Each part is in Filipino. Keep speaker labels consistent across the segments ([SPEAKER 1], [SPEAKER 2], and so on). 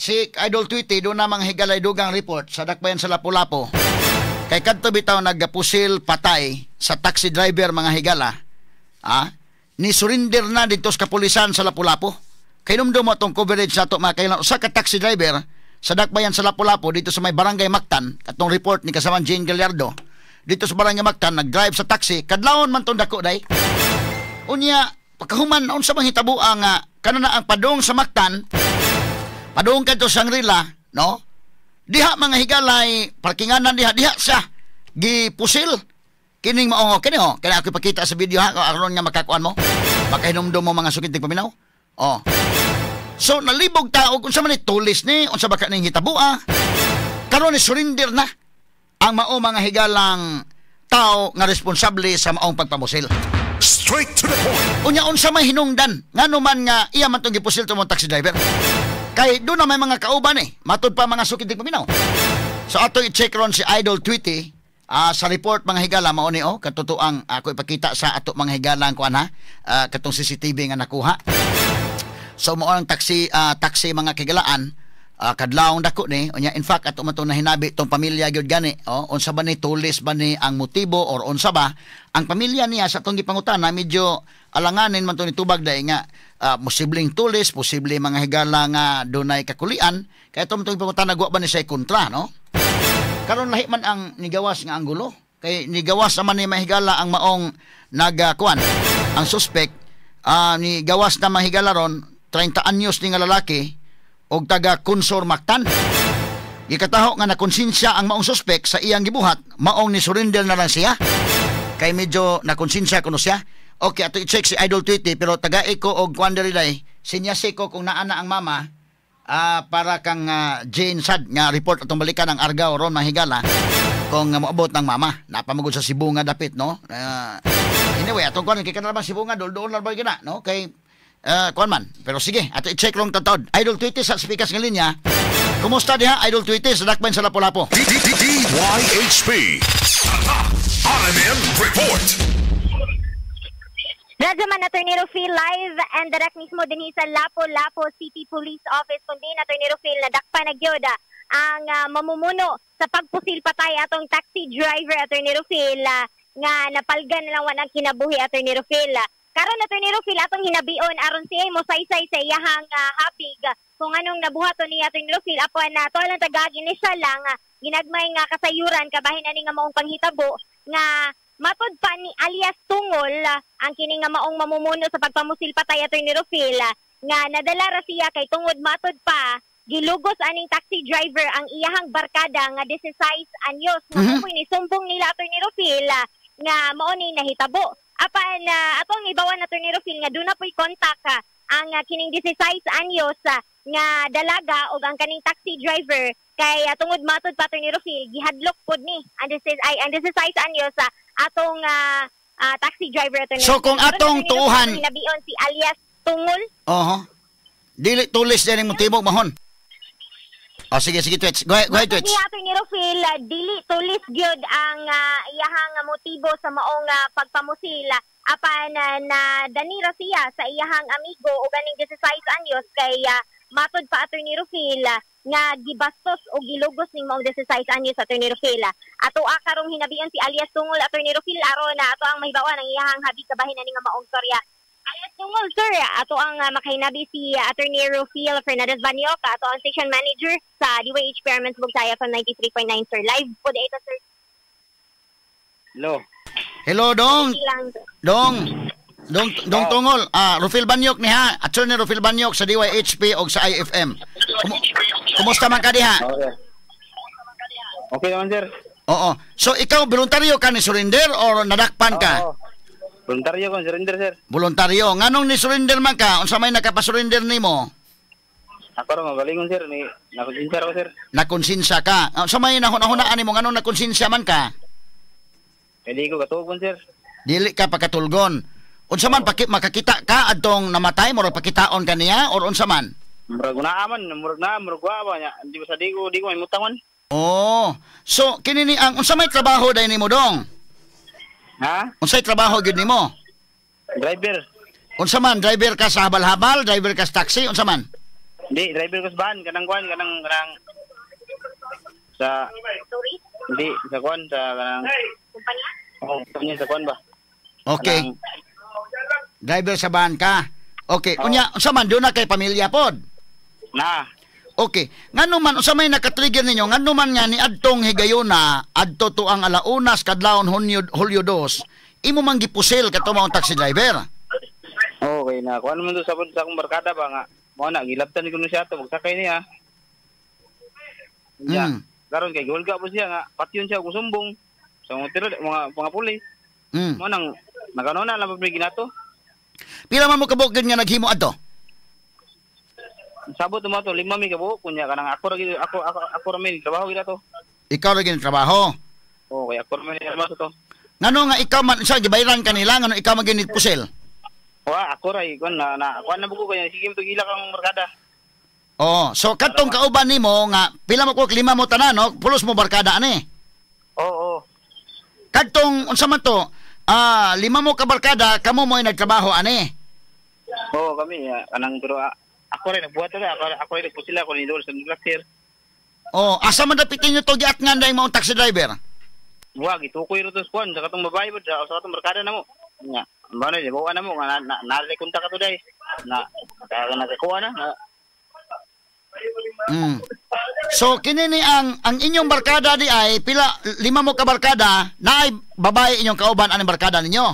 [SPEAKER 1] si Idol Tweety do na mga higalay dugang report sa dakbayan sa Lapu-Lapu. Kay kadto bitaw nagapusil patay sa taxi driver mga higala. Ni surrender na dito sa kapulisan sa Lapu-Lapu. Kay numdum mo tong coverage nato mga kailan usa ka taxi driver sa dakbayan sa Lapu-Lapu dito sa may Barangay Mactan, katong report ni kasamang Jane Gallardo. Dito sa Barangay Mactan nag-drive sa taxi, kadlawon man tong dako day. Unya pagkahuman unsa bang hitabo nga kanana ang padung sa Mactan, padung kadto sa Shangri-La, no? Diha mga higalay parkinganan diha sa gipusil kining maong kini kaya ako ipakita sa video ha aron nga makakuan mo makahinumdum mo mga sukid paminaw. So nalibog tao kung sa man tulis ni unsa ba kaning hitabo karon ni surrender na ang mao mga higalang tao nga responsable sa maong pagpamusil.
[SPEAKER 2] Straight to the point.
[SPEAKER 1] Unya unsa may hinungdan ngano man nga iya man tong gipusil to mo taxi driver. Kay doon na may mga kauban matud pa mga sukid paminaw. So ato i-check ron si Idol Tweety sa report mga higala mao ni katutuang ako ipakita sa ato mga higala ang kuan katong CCTV nga nakuha. So mo ang taxi mga kigalaan kadlawong dako ni unya in fact ato man to hinabi tong pamilya gyud gani unsa ba ni tulis ba ni ang motibo or unsa ba ang pamilya niya sa tong gipangutana medyo alanganin man to ni tubag dai nga posibleng tulis posible mga higala nga dunay kakulian kay tong gipangutana gwa ba ni say kontra no karon lahi man ang nigawas nga anggulo kay nigawas naman ni mahigala ang maong nagakuan ang suspect ni gawas na mahigala ron 30 anyos ni nga lalaki og taga Consor Mactan. Gikataho nga nakonsensya ang maong suspect sa iyang gibuhat, maong ni surrender na lang siya. Kay medyo nakonsensya kuno siya. Okay, ato i-check si Idol Tweety pero tagai ko og Quandariday, sinyasi ko kung naana ang mama para kang Jane Sad nga report atong balikan ang Argao ron mahigala kung moabot ng mama. Napamagod sa Cebu nga dapit no. Anyway, atong kuan kay kanang Cebu nga doon lang ba gina no kay kuan man. Pero sige, ato i-check long tatod. Idol Tweety sa speakers nga linya. Kumusta diha Idol Tweety sa dakbayan sa Lapu-Lapu?
[SPEAKER 2] DYHP RMN Report.
[SPEAKER 3] Radyo man Attorney Rufil live and direct mismo din sa Lapu-Lapu City Police Office kundi Attorney Rufil na dakpa na gyud ang mamumuno sa pagpusil patay atong taxi driver Attorney Rufil nga napalgan na lang wanang kinabuhi Attorney Rufil. Karon Attorney Rufil atong hinabion aron siya mo saysay sa iyahang habig kung anong nabuhaton ni Attorney Rufil apan to lang tagag initial lang ginagmay nga kasayuran kabahin ani nga maong panghitabo nga matod pa ni alias Tungol ang kini nga maong mamumuno sa pagpamusil patay Attorney Rufil nga nadala ra siya kay tungod matod pa gilugos aning taxi driver ang iyahang barkada nga 16 anyos nga ni sumbong nila Attorney Rufil nga mao ni nahitabo apan atong ibawan Attorney Rufil nga doon na po'y contact ang kining 16 anyos nga dalaga o ang kaning taxi driver kay tungod matod pa Attorney Rufil gihadlok pod ni ang 16 anyos atong taxi driver Attorney
[SPEAKER 1] So kung atong tuuhan
[SPEAKER 3] hinabion si alias Tungol
[SPEAKER 1] dili tulis din ang motibo mahon. Sige, Twitch. Go ahead, Twitch.
[SPEAKER 3] Attorney Rufil, dili tulis gyud ang iyahang motibo sa maong pagpamusil apan na danira siya sa iyahang amigo o ganing 16 anyos kay matod pa Attorney Rufil nga gibastos o gilugos ning maong 16 anyos Attorney Rufil. Ato karong hinabian si alias Tungol Attorney Rufil aron ato ang mahibawan ang iyahang habig kabahin ani nga maong storya. Alias Tungol sir, ato ang makahinabi si Attorney Rufil Fernandez Banyok, ato ang station manager sa DYH Paramount Bugsaya from 93.9 sir. Live po dito sir.
[SPEAKER 1] Hello Dong. Dong Tungol. Rufil Banyok ni ha. Attorney Rufil Banyok sa DYHP o sa IFM. Kumusta man ka diha?
[SPEAKER 4] Okay naman sir.
[SPEAKER 1] Oo. So ikaw voluntaryo ka ni surrender or nadakpan ka?
[SPEAKER 4] Voluntaryo ko surrender sir.
[SPEAKER 1] Voluntaryo. Nganong ni surrender man ka? Unsa may nakapasurrender nimo?
[SPEAKER 4] Ako ro magalingon sir ni nakonsensya ko sir.
[SPEAKER 1] Nakonsensya ka. Unsa may nahuna-hunaan nimo nganong nakonsensya man ka?
[SPEAKER 4] Dili ko katugon sir.
[SPEAKER 1] Dili ka pakatulgon. Unsa man makakita ka adtong namatay mo pakitaon kaniya or unsa man?
[SPEAKER 4] Murag wa nya. Di ba sa di ko may mutangon.
[SPEAKER 1] So kini ni ang unsa may trabaho day nimo Dong?
[SPEAKER 4] Ha?
[SPEAKER 1] Unsay trabaho gyud nimo?
[SPEAKER 4] Driver.
[SPEAKER 1] Unsa man driver ka sa habal-habal, driver ka sa taxi, unsa man?
[SPEAKER 4] Di, driver ko sa van, kanang sa
[SPEAKER 3] Tourist?
[SPEAKER 4] hindi sa kuan sa kanang
[SPEAKER 3] Kumpanya?
[SPEAKER 4] kanya sa kuan ba?
[SPEAKER 1] Okay.
[SPEAKER 4] Kanang-
[SPEAKER 1] Driver sa van ka. Okay. Unya, unsa man doon na kay pamilya pod?
[SPEAKER 4] Na.
[SPEAKER 1] Okay. Ngano man unsa may nakatrigger ninyo? Ngano man nga ni adtong higayuna adto to ang alaunas kadlawon Hulyo 2. Imo man gipusil kato maong taxi driver.
[SPEAKER 4] Okay na. Kuan man to sa akong barkada ba nga. Mo na gilabtan ko na siya to magsakay niya.
[SPEAKER 1] Mm.
[SPEAKER 4] Karon kay gulga po siya nga patyon siya og sumbong sa mga pulis.
[SPEAKER 1] Mm.
[SPEAKER 4] Mo nang naganona lang pag ginato.
[SPEAKER 1] Pila man mo kabukid nga naghimo adto?
[SPEAKER 4] Sabot mo to 5 mi ka buok kunya kanang ako ra min trabaho gila to.
[SPEAKER 1] Ikaw ra gini trabaho.
[SPEAKER 4] Okay, ako ra min trabaho to.
[SPEAKER 1] Ngano nga ikaw man sa gibayran kanila ngano ikaw maginit pusil?
[SPEAKER 4] Wa ako ra ikon na kuan na buko kaya sige mo to gila kang barkada.
[SPEAKER 1] Oh, so katong kauban nimo nga pila mo ko 5 mo tanan no, pulos mo barkada ani.
[SPEAKER 4] Oo.
[SPEAKER 1] Kadtong unsa man to? 5 mo ka barkada, kamo mo ay nagtrabaho ani.
[SPEAKER 4] Oo kami kanang pero ako rin nagbuhat na ako rin nagpusila ko ni Dol sa cluster.
[SPEAKER 1] Oh, asa man dapitin nyo to giatngan dahil maong taxi driver?
[SPEAKER 4] Wa gitukoy ro to squad sa katong babae bud sa katong barkada namo. Nya, ba na bawa na mo nga na kunta ka to dai. Na nakakuha na.
[SPEAKER 1] Mm. So kini ni ang inyong barkada di ay pila 5 mo ka barkada na ay babae inyong kauban aning barkada ninyo.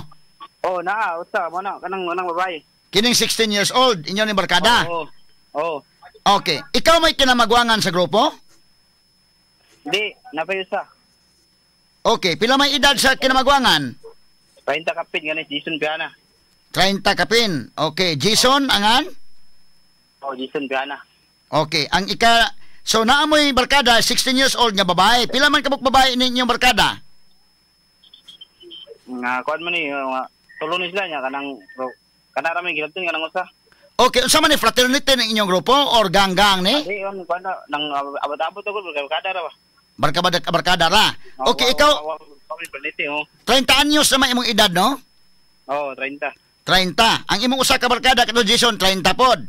[SPEAKER 4] Oh, usa mo na kanang babae.
[SPEAKER 1] Kining 16 years old inyo ni barkada.
[SPEAKER 4] Oo.
[SPEAKER 1] Okay, ikaw may kinamagwangan sa grupo?
[SPEAKER 4] Di, napayusa.
[SPEAKER 1] Okay, pila may edad sa kinamagwangan?
[SPEAKER 4] 30 kapit ganis Jason Piana.
[SPEAKER 1] 30 kapin. Okay, Jason angan?
[SPEAKER 4] Oh, Jason Piana.
[SPEAKER 1] Okay, ang so naamoy barkada 16 years old nga babae. Pila man kabuk babae ninyong barkada?
[SPEAKER 4] Nga kuan man ni tulo ni sila nya kanang ra may gilabton kanang usa.
[SPEAKER 1] Okay, unsa man ni fraternity ng inyong grupo or gang-gang ni?
[SPEAKER 4] Di on kuan nang abot-abot ko barkada ra ba.
[SPEAKER 1] Barkada ra. Okay, ikaw
[SPEAKER 4] kami paliti
[SPEAKER 1] 30 anyos naman imong edad, no?
[SPEAKER 4] Oh, 30.
[SPEAKER 1] 30. Ang imong usa ka barkada kato Jason 30 pod.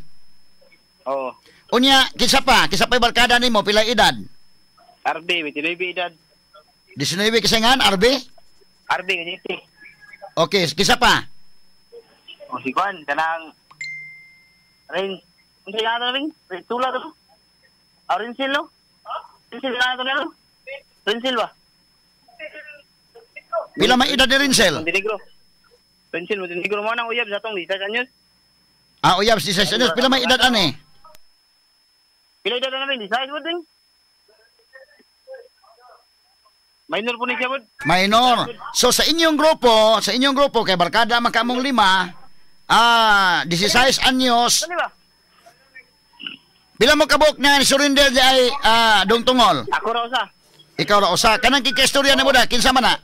[SPEAKER 4] Oh.
[SPEAKER 1] Unya, kisa pa barkada nimo pila edad?
[SPEAKER 4] RB, may tinoy edad.
[SPEAKER 1] 19 kisangan RB?
[SPEAKER 4] RB ganiti.
[SPEAKER 1] Okay, kisa pa.
[SPEAKER 4] O si Juan, kanang ring. Ano yung ring? Tula to? Rinsil, no? Rinsil na ito nilo? Rinsil ba?
[SPEAKER 1] Pila may edad ni Rinsel?
[SPEAKER 4] Montenegro. Rinsil, Montenegro mo nang uyab sa itong 16 anyos.
[SPEAKER 1] Uyab 16 anyos. Pila may edad ani?
[SPEAKER 4] Pila edad na rin? 16 mo din? Minor po ni siya po.
[SPEAKER 1] Minor. So sa inyong grupo kay barkada man kamong 5, 16 anyos.
[SPEAKER 4] Ano ba?
[SPEAKER 1] Pila mo kabuk nga surrender di ay dong tungol?
[SPEAKER 4] Ako raw sa.
[SPEAKER 1] Ikaw ra usa. Kanang kikistorya na mo da kinsa man na?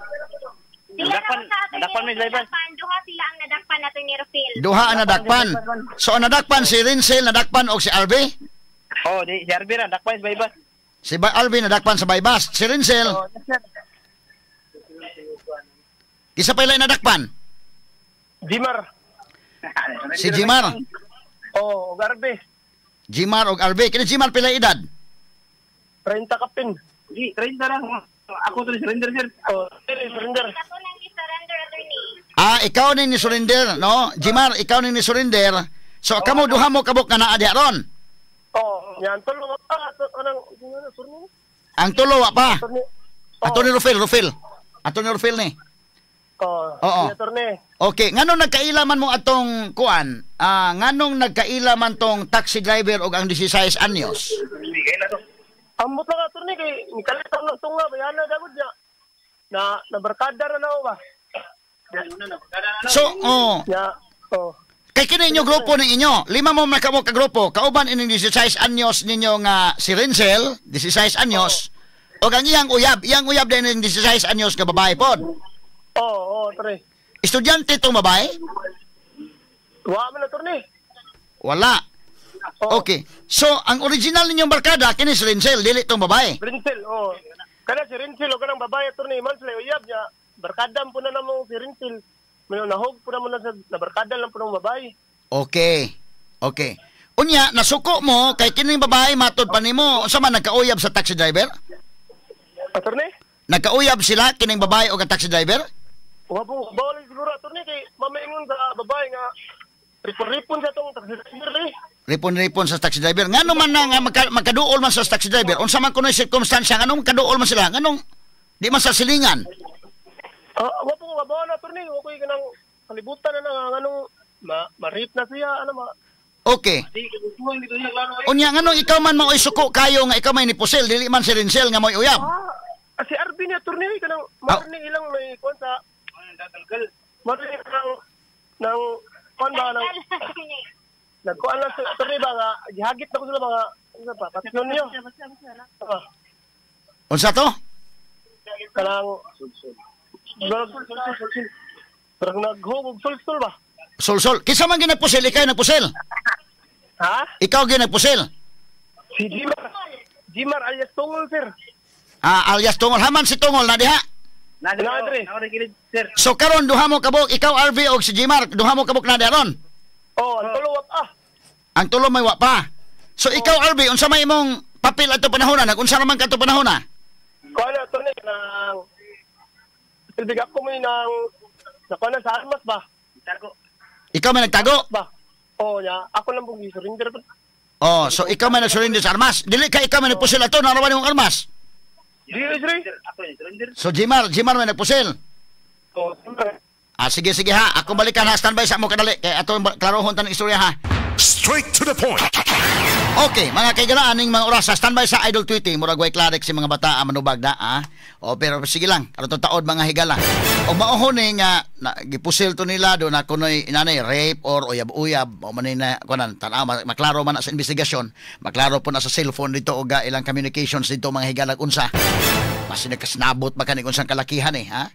[SPEAKER 4] Nadakpan may driver.
[SPEAKER 3] Duha sila ang nadakpan nato ni Rufil.
[SPEAKER 1] Duha ang nadakpan. So ang nadakpan si Rinsel nadakpan og si Arby?
[SPEAKER 4] Oh, di si Arby ra dakpan sa baybas.
[SPEAKER 1] Si Arby nadakpan sa baybas. Si Rinsel,
[SPEAKER 4] Oh, sir.
[SPEAKER 1] kisa pa ilay nadakpan?
[SPEAKER 4] Jimar.
[SPEAKER 1] Si Jimar.
[SPEAKER 4] Oh, Garbe.
[SPEAKER 1] Jimar og Arby. Kini Jimar pila edad?
[SPEAKER 4] 30 kapin. Di, 30 ra. Ako to surrender sir. Oh, surrender.
[SPEAKER 3] Ako nang i-surrender attorney.
[SPEAKER 1] Ikaw ni surrender, no? Jimar, ikaw ni surrender. So kamo duha mo kabuk nga naa diha ron.
[SPEAKER 4] Oh, yan tulo pa anang surno.
[SPEAKER 1] Ang tulo wa pa.
[SPEAKER 4] Oh.
[SPEAKER 1] Ato ni Rufil. Ato ni Rufil ni.
[SPEAKER 4] Oh,
[SPEAKER 1] Oo.
[SPEAKER 4] attorney.
[SPEAKER 1] Okay, nganong nagkailaman mo atong kuan? Nganong nagkailaman tong taxi driver og ang 16 anyos?
[SPEAKER 4] Bigay na to.
[SPEAKER 5] Ambot lang attorney kay mikalitaw lang tunga bayana dagod niya. Na barkada ra na ba?
[SPEAKER 1] So,
[SPEAKER 5] Ya. Oh.
[SPEAKER 1] kay kini inyo grupo ni inyo. 5 mo makamo ka grupo. Kauban ining 16 anyos ninyo nga si Rinsel, 16 anyos. Og ang iyang uyab din ning 16 anyos ka babae pod.
[SPEAKER 5] Oh, attorney.
[SPEAKER 1] Estudyante tong babae?
[SPEAKER 5] Wa man attorney.
[SPEAKER 1] Wala.
[SPEAKER 5] Oh.
[SPEAKER 1] Okay. So, ang original ninyong barkada kini si Rinsel, dili tong babae.
[SPEAKER 5] Rinsel, oh. Kana si Rinsel o kanang babae attorney man sila uyab niya. Barkada po na namo si Rinsel. May nahog po na mo na sa barkada lang po ng babae.
[SPEAKER 1] Okay. Unya, nasuko mo kay kining babae matod pa nimo. Unsa man nagkauyab sa taxi driver?
[SPEAKER 5] Attorney?
[SPEAKER 1] Nagkauyab sila kining babae o ang taxi driver?
[SPEAKER 5] Wa po, bawal siguro attorney kay mamaingon sa babae nga ripon-ripon sa tong taxi driver eh.
[SPEAKER 1] Ripon-ripon sa taxi driver. Ngano man na nga magkaduol man sa taxi driver? Unsa man kunoy circumstansya nganong magkaduol man sila? Nganong di man sa silingan?
[SPEAKER 5] Wa po, bawal attorney, wa koy kanang kalibutan na nga anong ma-rape na siya ano
[SPEAKER 1] Okay. Unya nganong ikaw man maoy suko kayo nga ikaw may nipusil dili man si Rinsel nga moy uyab.
[SPEAKER 5] Si Arvin ni attorney kanang marinig ilang may kon sa marinig ng kon ba nang nagkuan lang sa attorney ba nga gihagit na ko sila mga ano pa patisyon niyo.
[SPEAKER 1] Unsa to?
[SPEAKER 5] Kanang parang naghugog sul-sul ba?
[SPEAKER 1] Sul-sul. Kinsa man ginagpusil? Ikaw nagpusil?
[SPEAKER 5] Ha?
[SPEAKER 1] Ikaw ginagpusil?
[SPEAKER 5] Si Jimar alias Tungol, sir.
[SPEAKER 1] Alias Tungol. Haman si Tungol na diha?
[SPEAKER 4] Sir.
[SPEAKER 1] So karon duha mo kabuk, ikaw RV o si Jimar, duha mo kabuk na daron?
[SPEAKER 5] Ang tuluwap
[SPEAKER 1] Ang tulo may wa pa. So ikaw RV, unsa may imong papel ato panahon na? Unsa naman ka ato panahon na?
[SPEAKER 5] Kuha na, attorney, nang silbig ako mo nang nakuha na sa armas ba?
[SPEAKER 1] Ikaw may nagtago?
[SPEAKER 5] Ba? Nya, ako lang pong surrender pa.
[SPEAKER 1] So ikaw may nagsurrender sa armas. Dili ka ikaw may nagpusil ato, narawan yung armas.
[SPEAKER 5] Dili, sir.
[SPEAKER 1] So Jimar may nagpusil.
[SPEAKER 5] Siyempre.
[SPEAKER 1] Sige ha. Ako balikan ha. Standby sa mo kadali. Kaya ato klarohon tanong istorya ha.
[SPEAKER 2] Straight to the point.
[SPEAKER 1] Okay, mga kaiganaan ning mga oras sa standby sa Idol Tweety. Murag way clarek si mga bata manubag na pero sige lang. Aron to taod mga higala. O maohon nga gipusil to nila do na kunoy inanay rape or uyab-uyab o man na kunan tan-aw maklaro man na sa investigasyon. Maklaro po na sa cellphone dito o ilang communications dito mga higala unsa. Mas nakasnabot ba kani unsang kalakihan ha?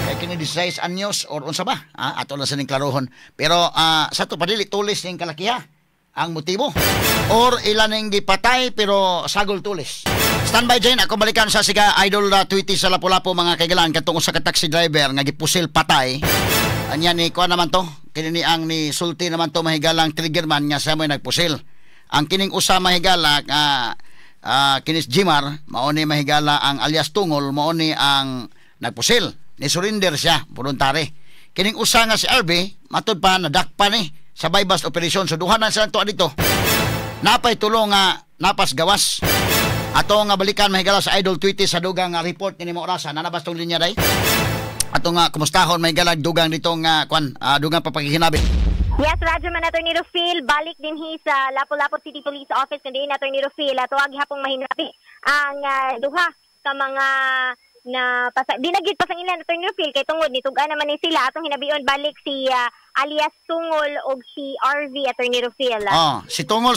[SPEAKER 1] Kaya kini 16 anyos or unsa ba? Ato lang sa ning klarohon. Pero sa to padili tulis ning kalakiha ang motibo or ilan ning gipatay pero sagol tulis. Standby dyan, ako balikan sa siga Idol Tweety sa Lapu-Lapu mga kaigalan katong usa ka taxi driver nga gipusil patay. Anya ni kuan naman to, kini ang ni sulti naman to mahigalang triggerman nga sa mo nagpusil. Ang kining usa mahigala kinis Jimar mao ni mahigala ang alias Tungol mao ni ang nagpusil. Ni surrender siya, voluntary. Kining usa nga si RB matud pa nadakpa ni sa bypass operation so duha na sila to dito. Napay tulong nga napas gawas. Ato nga balikan mahigala sa Idol Tweety sa dugang report ni mo orasa nanabas tong linya day. Ato nga kumustahon mahigala dugang dito nga dugang papagihinabi.
[SPEAKER 3] Yes, Radyo man Attorney Rufil, balik din sa Lapu-Lapu City Police Office kundi na Attorney Rufil. Tuwag hapong mahinabi ang duha sa mga na dinagit pa sa ilan Attorney Rufil kay tungod ni tugan naman ni sila atong hinabion balik si alias Tungol og si RV Attorney Rufil.
[SPEAKER 1] Si Tungol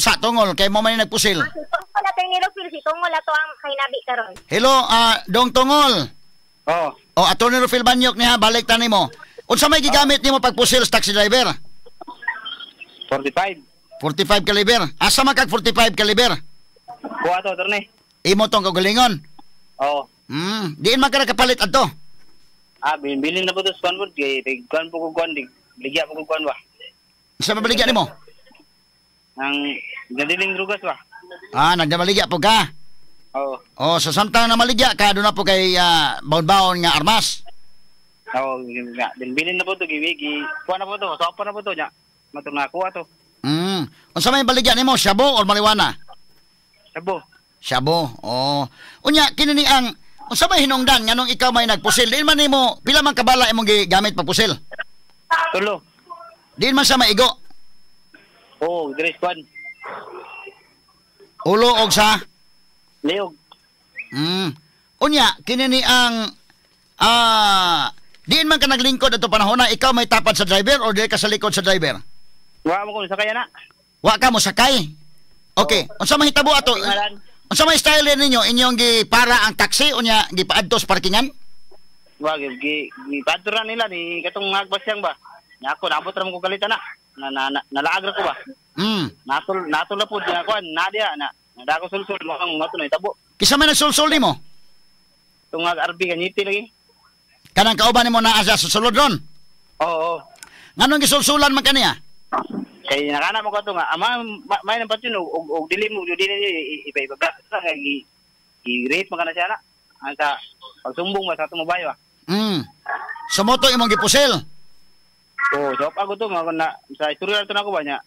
[SPEAKER 1] kay mo man nagpusil.
[SPEAKER 3] Si Tungol Attorney Rufil, si Tungol ato ang hinabi karon.
[SPEAKER 1] Hello, Dong Tungol. Attorney Rufil Banyok niya balik tani mo. Unsa may gigamit nimo pagpusil sa taxi driver?
[SPEAKER 4] 45
[SPEAKER 1] caliber. Asa man kag 45 caliber?
[SPEAKER 4] Kuha to, attorney.
[SPEAKER 1] Imo tong kagalingon. Diin man ka nakapalit adto.
[SPEAKER 4] Bilin na po to sa kuan po. Kuan po kuan. Ligya po kuan ba?
[SPEAKER 1] Sa mabaligya nimo?
[SPEAKER 4] Ang nadiling drugas ba?
[SPEAKER 1] Nagdabaligya po ka? So samtang na maligya ka, doon na po kay baon-baon nga armas?
[SPEAKER 4] Bilin na po to. Kuan na po to. Sopa na po to. Matong nakuha to.
[SPEAKER 1] Unsa may baligya nimo? Shabu or marijuana? Shabu. Unya, kinini ang unsa may hinungdan nganong ikaw may nagpusil? Diin man nimo pila man kabala imong gigamit pagpusil?
[SPEAKER 4] 3.
[SPEAKER 1] Diin man sa maigo?
[SPEAKER 4] Dress kuan.
[SPEAKER 1] Ulo og sa?
[SPEAKER 4] Leog.
[SPEAKER 1] Unya, kinini ang diin man ka naglingkod ato panahon na ikaw may tapad sa driver or di ka sa likod sa driver?
[SPEAKER 4] Wa mo ko sakay na.
[SPEAKER 1] Wa ka mo sakay? Okay. Unsa may hitabo ato? Unsa may style ninyo? Inyong gipara ang taxi unya gipaadto sa parkingan?
[SPEAKER 4] Wa gipadturan nila ni katong magbasyang ba. Nya ako naabot ra mo ko kalita na. Nalaag ra ko ba? Natul na pud nga kuan nadia na. Nadako sulsul mo ang mato na itabo.
[SPEAKER 1] Kisa man nagsulsul nimo?
[SPEAKER 4] Tungag RB kanyiti lagi.
[SPEAKER 1] Kanang kauban nimo naa sa sulod ron?
[SPEAKER 4] Oo.
[SPEAKER 1] Nganong gisulsulan man kaniya?
[SPEAKER 4] Kay nakana mo ko to nga ama may nang patyon og dili mo iba sa i-rate mo kana siya na. Anta pagsumbong mo sa ato mo bayo.
[SPEAKER 1] So mo to imong gipusil.
[SPEAKER 4] So ako to na sa istorya to nako ba nya.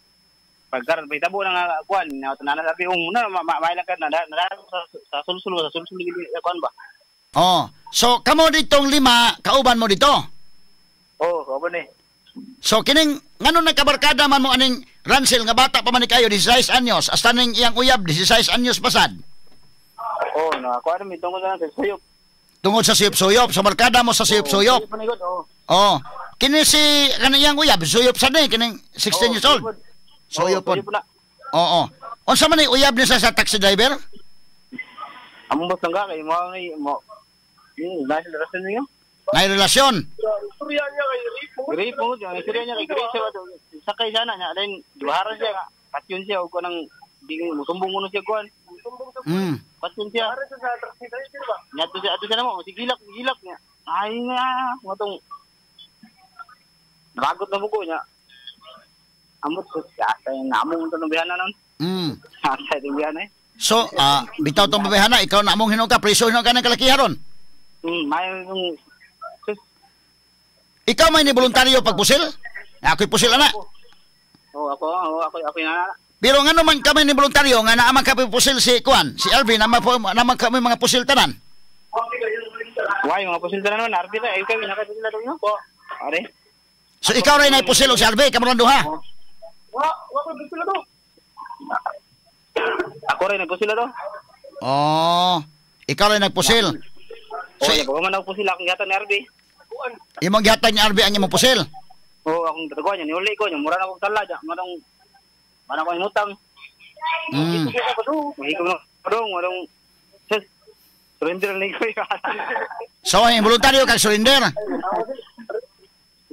[SPEAKER 4] Pagkar tabo na kuan na tanana sabi una may lang ka na sa sulsul kuan ba.
[SPEAKER 1] Oh, so kamo ditong 5 kauban mo dito.
[SPEAKER 4] Kauban ni.
[SPEAKER 1] So kining ngano nagkabarkada man mo aning Ransel nga bata pa man ni kayo 16 anyos hasta ning iyang uyab 16 anyos pasad.
[SPEAKER 4] Na kuan mi tungod na sa suyop.
[SPEAKER 1] Tungod sa suyop-suyop, so barkada mo sa suyop-suyop. Kini si kanang iyang uyab suyop sad ni kining 16 years old. Suyop pod. Oo. Unsa man ni uyab ni sa taxi driver?
[SPEAKER 4] Among bos nga kay mo nasa relasyon niyo.
[SPEAKER 1] May relasyon.
[SPEAKER 5] Istorya niya kay
[SPEAKER 4] Grape mo, yung istorya niya kay Grape siya. Sakay sana niya, then duharan siya nga. Patyon siya, o kanang sumbong mo siya kuhan. Patyon siya. Ato siya naman, sigilak niya. Ay nga, matong nakagot na buko niya. Amot ko siya, yung namong ito ng bihana nun. Sa yung bihana eh.
[SPEAKER 1] So, bitaw itong babihana, ikaw namong hinong ka, preso hinong ka ng kalakiharon?
[SPEAKER 4] May yung
[SPEAKER 1] ikaw may ni voluntaryo pagpusil? Ako'y pusil ana.
[SPEAKER 4] Ako na.
[SPEAKER 1] Pero nga naman kami ni voluntaryo nga naamang kami pusil si Kuan, si Alvin, naman kami mga pusil tanan.
[SPEAKER 4] Why mga pusil tanan man, Arvin na, ikaw nakapusil na doon po. Are.
[SPEAKER 1] So ikaw rin ay pusil o si Alvin, kamulang duha?
[SPEAKER 5] Wako pusil na to.
[SPEAKER 4] Ako rin nagpusil na to.
[SPEAKER 1] Ikaw rin nagpusil.
[SPEAKER 4] So, man nagpusil akong gatan ni Arvin.
[SPEAKER 1] Imong gihatag ni Arvin ang imong pusil?
[SPEAKER 4] Akong tataguan niya, niuli ko niya, mura na akong tala dyan, mana ko inutang. Mahiko na madong, surrender na ko yun.
[SPEAKER 1] So, yung voluntaryo kag surrender?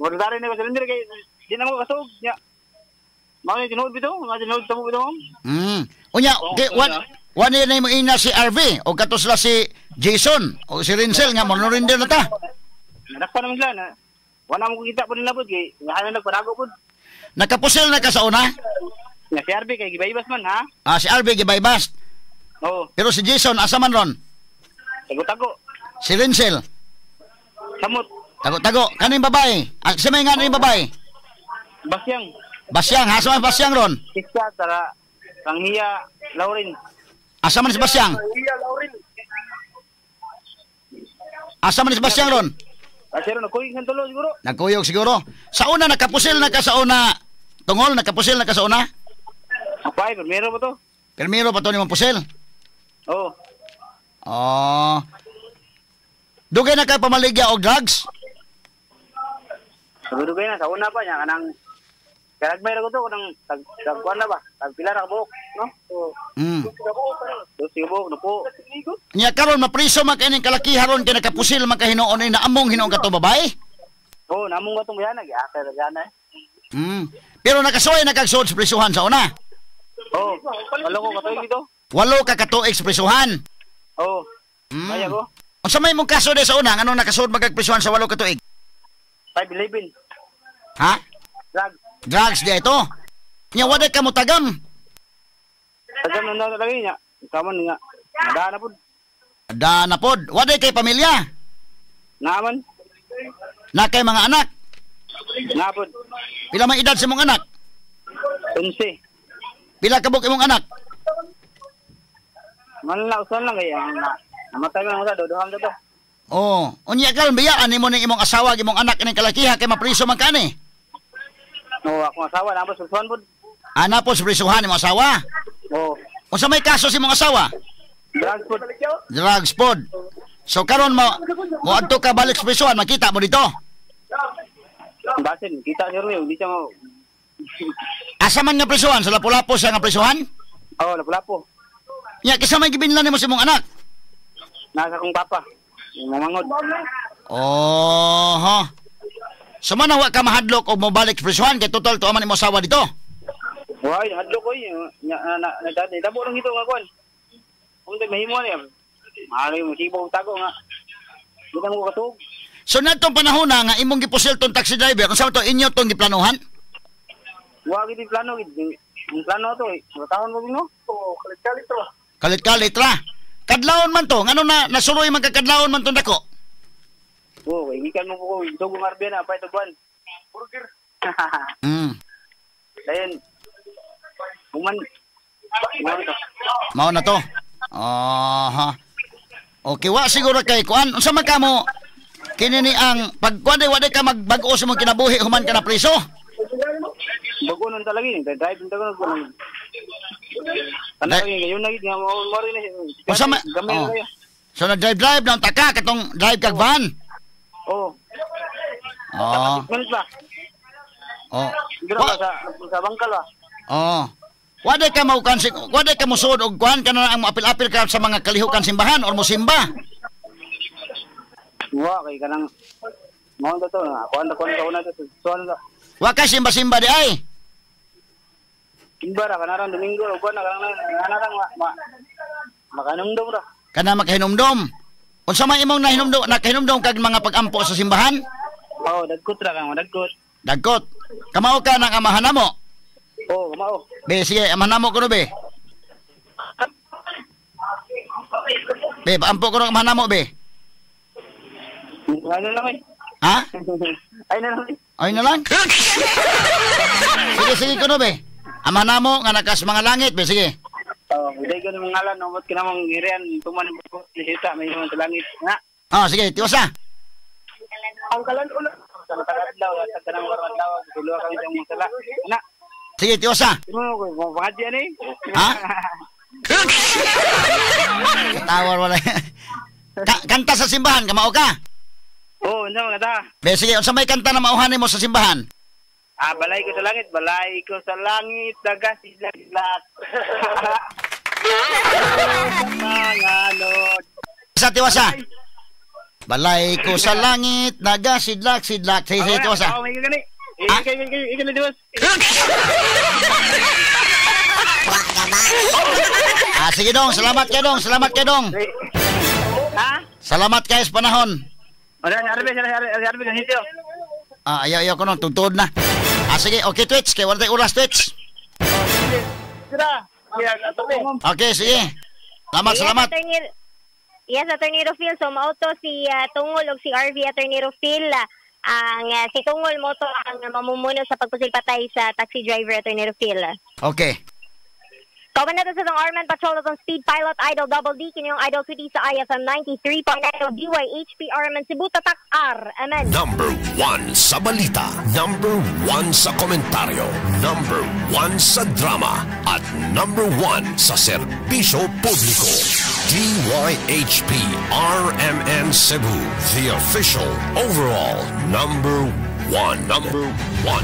[SPEAKER 4] Voluntaryo na ko surrender, kaya di na mo kasog niya. Mga tinuod bito, sa mo bito.
[SPEAKER 1] Unya, wala na yung ina si Arvin, o kato sila si Jason, o si Rinsel nga, surrender na ta.
[SPEAKER 4] Nakpa naman sila na. Wala mo kita po nila po. Kaya na nagparago po.
[SPEAKER 1] Nakapusil na ka sa una?
[SPEAKER 4] Si Arby kay gibaybas man ha?
[SPEAKER 1] Si Arby gibaybas?
[SPEAKER 4] Oo.
[SPEAKER 1] Pero si Jason, asa man ron?
[SPEAKER 4] Tago-tago.
[SPEAKER 1] Si Rinsel?
[SPEAKER 4] Samot.
[SPEAKER 1] Tago-tago. Kaning babae? Kasi may nga yung babae?
[SPEAKER 4] Basyang.
[SPEAKER 1] Basyang? Asa man Basyang ron?
[SPEAKER 4] Kisya, tara. Ranghiya, Laurin.
[SPEAKER 1] Asa man si Basyang? Asa man si Basyang ron?
[SPEAKER 4] Pero nagkuyog ng tulo siguro.
[SPEAKER 1] Nagkuyog siguro. Sa una, nakapusil na ka sa una. Tungol, nakapusil na ka sa una?
[SPEAKER 4] Apay, primero ba to?
[SPEAKER 1] Primero pa to ni mong pusil?
[SPEAKER 4] Oo.
[SPEAKER 1] Dugay na kayo pamaligya o drugs?
[SPEAKER 4] Dugay na, sa una pa niya. Karagmay na ko to, tagkuhan na ba? Tagpila na kabuok, no? Sige buok, napo.
[SPEAKER 1] Nya karon mapriso man kay ning kalakiharon kay nakapusil man ka hinuon ni naamong hinuon ka to babae?
[SPEAKER 4] Oo, naamong ka tong bayan agi-akay ra gana eh.
[SPEAKER 1] Pero nakasuway na kag sud sa prisuhan sa una.
[SPEAKER 4] Oo. Walo ko katuig dito.
[SPEAKER 1] 8 ka katuig sa prisuhan.
[SPEAKER 4] Oo. Kaya ko.
[SPEAKER 1] Unsa may mong kaso de sa una nganong nakasud magag prisuhan sa 8 ka tuig?
[SPEAKER 4] 511.
[SPEAKER 1] Ha?
[SPEAKER 4] Drugs
[SPEAKER 1] di ito. Nya wala ka mo tagam.
[SPEAKER 4] Tagam na lagi niya. Kaman nga. Dana pod.
[SPEAKER 1] Dana pod. Wala kay pamilya.
[SPEAKER 4] Naman.
[SPEAKER 1] Na kay mga anak.
[SPEAKER 4] Napod.
[SPEAKER 1] Pila man edad sa mong anak?
[SPEAKER 4] 11.
[SPEAKER 1] Pila kabuk imong anak?
[SPEAKER 4] Usan lang kaya. Namatay lang sa dodoham to.
[SPEAKER 1] Unya kal biyaan nimo ning imong asawa imong anak ning kalakiha kay mapriso man kani.
[SPEAKER 4] Ako asawa napos prisuhan pod.
[SPEAKER 1] Ana po sa prisuhan imong asawa? Unsa may kaso si imong asawa?
[SPEAKER 4] Drugs pod.
[SPEAKER 1] Drugs pod. So karon mo adto ka balik sa prisuhan makita mo dito.
[SPEAKER 4] Basin, kita niyo rin, hindi siya mo.
[SPEAKER 1] Asa man nga prisuhan? Sa Lapu-Lapu siya nga prisuhan?
[SPEAKER 4] Oo, Lapu-Lapu.
[SPEAKER 1] Nya, kisa may gibinlan mo sa imong anak?
[SPEAKER 4] Nasa kong papa. Yung mamangod.
[SPEAKER 1] So man wa ka mahadlok o mobalik sa prisuhan kay total to aman imong asawa dito?
[SPEAKER 4] Why, hadlok ko Nagdabo lang ito nga kuan. Kung mahimo niya. Mahalo yung musibo tago nga. Hindi na mo katug.
[SPEAKER 1] So natong panahon nga imong gipusil tong taxi driver, unsa to inyo tong giplanuhan?
[SPEAKER 4] Wa gid plano gid. Yung plano to eh. Matahon mo bino?
[SPEAKER 5] Oo, kalit-kalit to.
[SPEAKER 1] Kalit-kalit ra. Kadlawon man to. Ngano na nasuloy man kadlawon man to dako?
[SPEAKER 4] Oo, igikan mo ko. Dugong arbe na, pa ito buwan.
[SPEAKER 5] Burger.
[SPEAKER 4] Dayan. Buman.
[SPEAKER 1] Mao na to. Aha. Okay, wa siguro kay kuan. Unsa man kamo kini ni ang pagkuan wa ka magbag-o sa mong kinabuhi human ka na preso?
[SPEAKER 4] Bago nun talaga yun. Drive nun talaga. Ano yun na yun. Mo rin na.
[SPEAKER 1] Unsa man?
[SPEAKER 4] Gamay na kayo.
[SPEAKER 1] So nag-drive ng taka katong drive kag van.
[SPEAKER 4] Oo.
[SPEAKER 1] Oh.
[SPEAKER 4] Minutes ba?
[SPEAKER 1] Oh.
[SPEAKER 4] Siguro ba sa bangkal ba?
[SPEAKER 1] Oh. Wala ka mo sud og kuan kana ang apil-apil ka sa mga kalihukan simbahan or mosimba.
[SPEAKER 4] Wa kay kanang mo to ako anda ko na to suwan na.
[SPEAKER 1] Wa ka simba-simba di ay.
[SPEAKER 4] Simba ra kanarang domingo ug na kanang makanumdom ra.
[SPEAKER 1] Kana makahinumdom. Unsa man imong nakahinumdom kag mga pag-ampo sa simbahan?
[SPEAKER 4] Oh, dagkot ra kang dagkot.
[SPEAKER 1] Dagkot. Kamao ka ng amahan namo.
[SPEAKER 4] Oo, kamao.
[SPEAKER 1] Be, sige, amahan mo ko no, be. Be, paampo ko no amahan mo, be.
[SPEAKER 4] Ano lang eh.
[SPEAKER 1] Ha?
[SPEAKER 4] Ay na lang eh.
[SPEAKER 1] Ay na lang? Sige ko no, be. Amahan mo, nga nakas mga langit, be, sige.
[SPEAKER 4] Oo, hindi ko naman ngalan, umot ka namang hirian, tuman ng buko, lisita, may naman sa langit. Nga.
[SPEAKER 1] Sige, tiwasa.
[SPEAKER 5] Ang kalan ulo.
[SPEAKER 4] Sa matagal daw, sa kanang karoon daw, tuluwa kami sa mga sala. Nga.
[SPEAKER 1] Sige, tiwasa.
[SPEAKER 4] Ano ko, mga dyan eh.
[SPEAKER 1] Ha? Tawar wala. Kanta sa simbahan, kamao ka?
[SPEAKER 4] Oo, ano mga ta?
[SPEAKER 1] Be, sige, unsa may kanta na mauhanin mo sa simbahan?
[SPEAKER 4] Balay ko sa langit, dagas-ilag. Mga lod.
[SPEAKER 1] Sa tiwasa. Balay ko sa langit, nagasidlak-sidlak. Sige, tiwasa.
[SPEAKER 4] Oo, may gani. Ikan na Diyos.
[SPEAKER 1] Sige dong, salamat kayo dong.
[SPEAKER 4] Ha?
[SPEAKER 1] Salamat kayo sa panahon.
[SPEAKER 4] Wala, arbe, ganito.
[SPEAKER 1] Ayaw ko nung, tugtod na. Sige, okay, Twitch. Kaya wala tayo oras, Twitch.
[SPEAKER 5] Sira.
[SPEAKER 1] Okay, sige. Salamat.
[SPEAKER 3] Yes, Attorney Rufil. So, mauto si Tungol o si RV Attorney Rufil. Ang si Tungol mo to ang mamumuno sa pagpusilpatay sa taxi driver Attorney Rufil.
[SPEAKER 1] Okay.
[SPEAKER 3] Kauban natin sa itong Arman Patrol at Speed Pilot Idol Double D. Kini yung Idol 2D sa IFM 93.9 DYHP Arman Cebu Tatak R. Amen.
[SPEAKER 2] Number 1 sa balita. Number 1 sa komentaryo. Number 1 sa drama. At number 1 sa serbisyo publiko. DYHP RMN Cebu. The official overall number 1. Number 1.